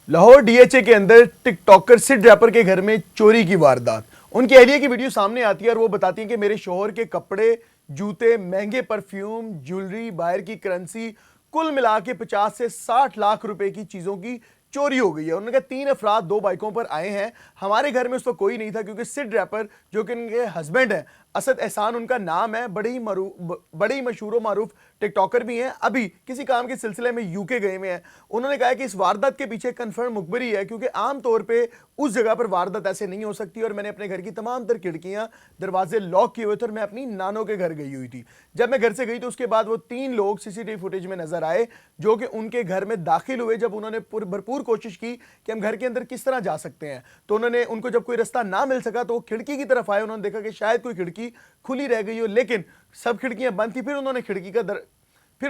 Lahore DHA के अंदर TikToker Sid wrapper के घर में चोरी की वारदात। उनकी अहलिया की वीडियो सामने आती है और वो बताती है कि मेरे शोहर के कपड़े, जूते, महंगे परफ्यूम, ज्वेलरी, बाहर की करेंसी, कुल मिला के 50 से 60 लाख रुपए की चीजों की चोरी हो गई है। उन्होंने कहा 3 अफराद 2 बाइकों पर आए हैं। हमारे घर में उस वक्त कोई नहीं था क्योंकि सिड रैपर जो कि उनके हस्बैंड है, असद एहसान उनका नाम है, बड़े ही मशहूर मारूफ टिकटॉकर भी हैं, अभी किसी काम के सिलसिले में यूके गए हुए हैं। उन्होंने कहा कि इस वारदात के पीछे कंफर्म मुखबरी है क्योंकि आमतौर पे उस जगह पर वारदात ऐसे नहीं हो सकती और मैंने अपने घर की तमाम तर खिड़कियां दरवाजे लॉक किए हुए थे और मैं अपनी नानों के घर गई हुई थी। जब मैं घर से गई तो उसके बाद वो 3 लोग सीसीटीवी फुटेज में नजर आए जो कि उनके घर में दाखिल हुए। जब उन्होंने भरपूर कोशिश की कि हम घर के अंदर किस तरह जा सकते हैं, तो उन्होंने उनको जब कोई रास्ता ना मिल सका तो वो खिड़की की तरफ आए। उन्होंने देखा कि शायद कोई खिड़की खुली रह गई हो, लेकिन सब खिड़कियां बंद थी। फिर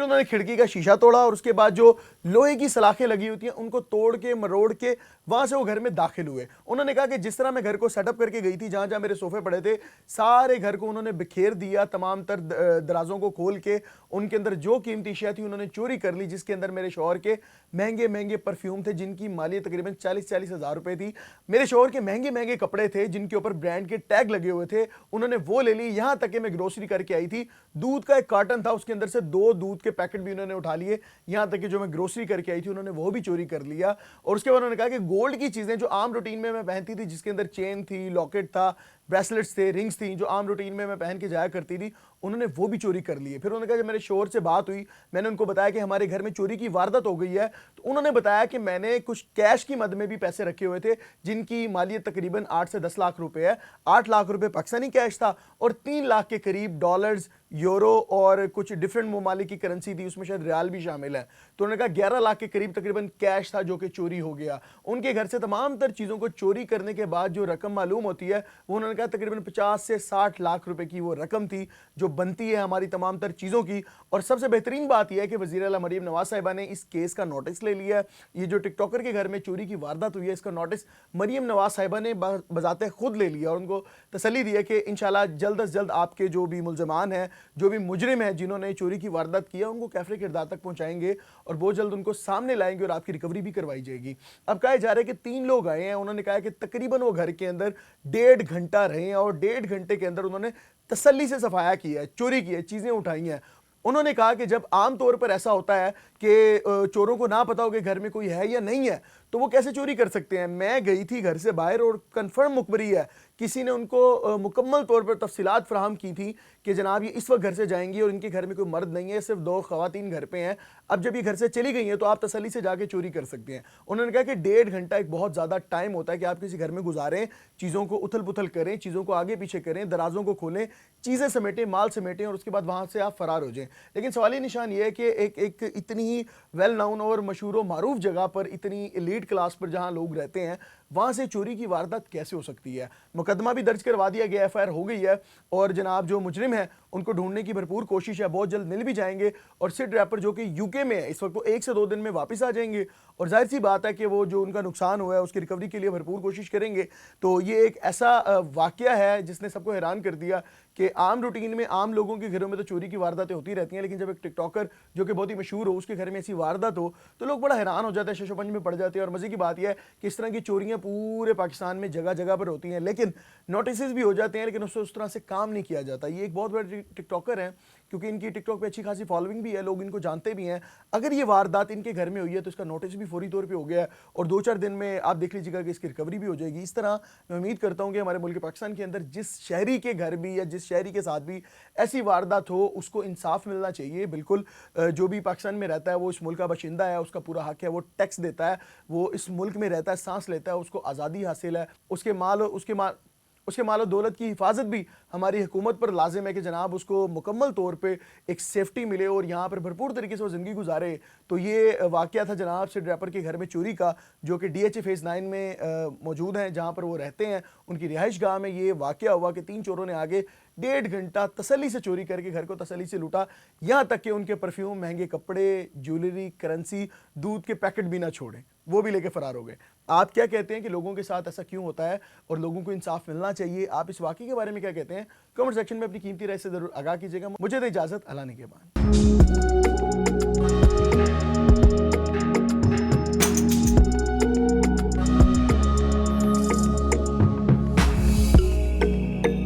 उन्होंने खिड़की का शीशा तोड़ा और उसके बाद जो लोहे की सलाखें लगी होती हैं उनको तोड़ के मरोड़ के वहां से वो घर में दाखिल हुए। उन्होंने कहा कि जिस तरह मैं घर को सेटअप करके गई थी, जहां जहां मेरे सोफे पड़े थे, सारे घर को उन्होंने बिखेर दिया। तमाम तर दराजों को खोल के उनके अंदर जो कीमती अशिया थी उन्होंने चोरी कर ली, जिसके अंदर मेरे शौहर के महंगे महंगे परफ्यूम थे जिनकी मालियत तकरीबन 40-40 हज़ार रुपए थी। मेरे शौहर के महंगे महंगे कपड़े थे जिनके ऊपर ब्रांड के टैग लगे हुए थे, उन्होंने वो ले ली। यहां तक कि मैं ग्रोसरी करके आई थी, दूध का एक कार्टन था, उसके अंदर से 2 दूध के पैकेट भी उन्होंने उठा लिए। यहां तक कि जो मैं ग्रोसरी करके आई थी उन्होंने वो भी चोरी कर लिया। और उसके बाद उन्होंने कहा कि गोल्ड की चीजें जो आम रूटीन में मैं पहनती थी, जिसके अंदर चेन थी, लॉकेट था, ब्रेसलेट्स थे, रिंग्स थी, जो आम रूटीन में मैं पहन के जाया करती थी, उन्होंने वो भी चोरी कर लिए। फिर उन्होंने कहा जब मेरे शोहर से बात हुई, मैंने उनको बताया कि हमारे घर में चोरी की वारदात हो गई है, तो उन्होंने बताया कि मैंने कुछ कैश की मद में भी पैसे रखे हुए थे जिनकी मालियत तकरीबन 8 से 10 लाख रुपए है। 8 लाख रुपए पाकिस्तानी कैश था और 3 लाख के करीब डॉलर्स, यूरो और कुछ डिफरेंट ममालिक की करेंसी थी, उसमें शायद रियाल भी शामिल है। तो उन्होंने कहा 11 लाख के करीब तकरीबन कैश था जो कि चोरी हो गया। उनके घर से तमाम तर चीज़ों को चोरी करने के बाद जो रकम मालूम होती है वो उन्होंने कहा तकरीबन 50 से 60 लाख रुपए की वो रकम थी जो बनती है हमारी तमाम तर चीज़ों की। और सबसे बेहतरीन बात यह है कि वज़ीर आला मरीम नवाज साहिबा ने इस केस का नोटिस ले लिया है। ये जो टिकटॉकर के घर में चोरी की वारदात हुई है, इसका नोटिस मरीम नवाज साहिबा ने बजाते खुद ले लिया और उनको तसल्ली दी है कि इंशाल्लाह जल्द अज जल्द आपके जो भी मुल्ज़मान हैं, जो भी मुजरिम हैं जिन्होंने चोरी की वारदात किया, उनको कैफरे किरदार तक पहुंचाएंगे और बहुत जल्द उनको सामने लाएंगे और आपकी रिकवरी भी करवाई जाएगी। अब कहा जा रहा है कि 3 लोग आए हैं, उन्होंने कहा कि तकरीबन वो घर के अंदर 1.5 घंटा रहे हैं और 1.5 घंटे के अंदर उन्होंने तसल्ली से सफाया किया है, चोरी की है, चीजें उठाई हैं। उन्होंने कहा कि जब आम तौर पर ऐसा होता है कि चोरों को ना पता हो कि घर में कोई है या नहीं है तो वो कैसे चोरी कर सकते हैं। मैं गई थी घर से बाहर और कंफर्म मुखबरी है, किसी ने उनको मुकम्मल तौर पर तफसीलात फराहम की थी कि जनाब ये इस वक्त घर से जाएंगी और इनके घर में कोई मर्द नहीं है, सिर्फ 2 खवातीन घर पे हैं। अब जब ये घर से चली गई हैं तो आप तसल्ली से जाके चोरी कर सकते हैं। उन्होंने कहा कि 1.5 घंटा एक बहुत ज़्यादा टाइम होता है कि आप किसी घर में गुजारें, चीज़ों को उथल पुथल करें, चीज़ों को आगे पीछे करें, दराजों को खोलें, चीज़ें समेटें, माल समेटें और उसके बाद वहाँ से आप फरार हो जाएं। लेकिन सवाल निशान ये है कि एक इतनी ही वेल नाउन और मशहूर व मारूफ जगह पर, इतनी एलीट क्लास पर जहाँ लोग रहते हैं, वहां से चोरी की वारदात कैसे हो सकती है। मुकदमा भी दर्ज करवा दिया गया, एफआईआर हो गई है और जनाब जो मुजरिम है उनको ढूंढने की भरपूर कोशिश है, बहुत जल्द मिल भी जाएंगे। और सिड रैपर जो कि यूके में है इस वक्त, वो 1 से 2 दिन में वापस आ जाएंगे और जाहिर सी बात है कि वो जो उनका नुकसान हुआ है उसकी रिकवरी के लिए भरपूर कोशिश करेंगे। तो ये एक ऐसा वाकया है जिसने सबको हैरान कर दिया कि आम रूटीन में आम लोगों के घरों में तो चोरी की वारदातें होती रहती हैं, लेकिन जब एक टिकटॉकर जो कि बहुत ही मशहूर हो उसके घर में ऐसी वारदात हो तो लोग बड़ा हैरान हो जाते हैं, शशोपंज में पड़ जाते हैं। और मजे की बात यह है कि इस तरह की चोरियां पूरे पाकिस्तान में जगह जगह पर होती हैं, लेकिन नोटिस भी हो जाते हैं, लेकिन उससे उस तरह से काम नहीं किया जाता। ये एक बहुत बड़े टिकटॉकर हैं क्योंकि इनकी टिकटॉक पे अच्छी खासी फॉलोइंग भी है, लोग इनको जानते भी हैं। अगर ये वारदात इनके घर में हुई है तो इसका नोटिस भी फौरी तौर पे हो गया है और 2-4 दिन में आप देख लीजिएगा कि इसकी रिकवरी भी हो जाएगी। इस तरह मैं उम्मीद करता हूं कि हमारे मुल्क पाकिस्तान के अंदर जिस शहरी के घर भी या जिस शहरी के साथ भी ऐसी वारदात हो उसको इंसाफ मिलना चाहिए। बिल्कुल जो भी पाकिस्तान में रहता है वो इस मुल्क का बाशिंदा है, उसका पूरा हक है, वो टैक्स देता है, वो इस मुल्क में रहता है, सांस लेता है, उसको आज़ादी हासिल है, उसके माल और दौलत की हिफाजत भी हमारी हुकूमत पर लाजिम है कि जनाब उसको मुकम्मल तौर पे एक सेफ्टी मिले और यहाँ पर भरपूर तरीके से वो ज़िंदगी गुजारे। तो ये वाक़या था जनाब सिड रैपर के घर में चोरी का, जो कि डीएचए फेज़ 9 में मौजूद हैं, जहाँ पर वो रहते हैं। उनकी रिहाइश गाह में ये वाक़या हुआ कि 3 चोरों ने आगे 1.5 घंटा तसल्ली से चोरी करके घर को तसल्ली से लूटा, यहाँ तक कि उनके परफ्यूम, महंगे कपड़े, ज्वेलरी, करेंसी, दूध के पैकेट भी ना छोड़े, वो भी लेके फरार हो गए। आप क्या कहते हैं कि लोगों के साथ ऐसा क्यों होता है और लोगों को इंसाफ मिलना चाहिए? आप इस वाक़ये के बारे में क्या कहते हैं? कमेंट सेक्शन में अपनी कीमती राय से ज़रूर आगाह कीजिएगा। मुझे तो इजाज़त, अल्लाह निगहबान।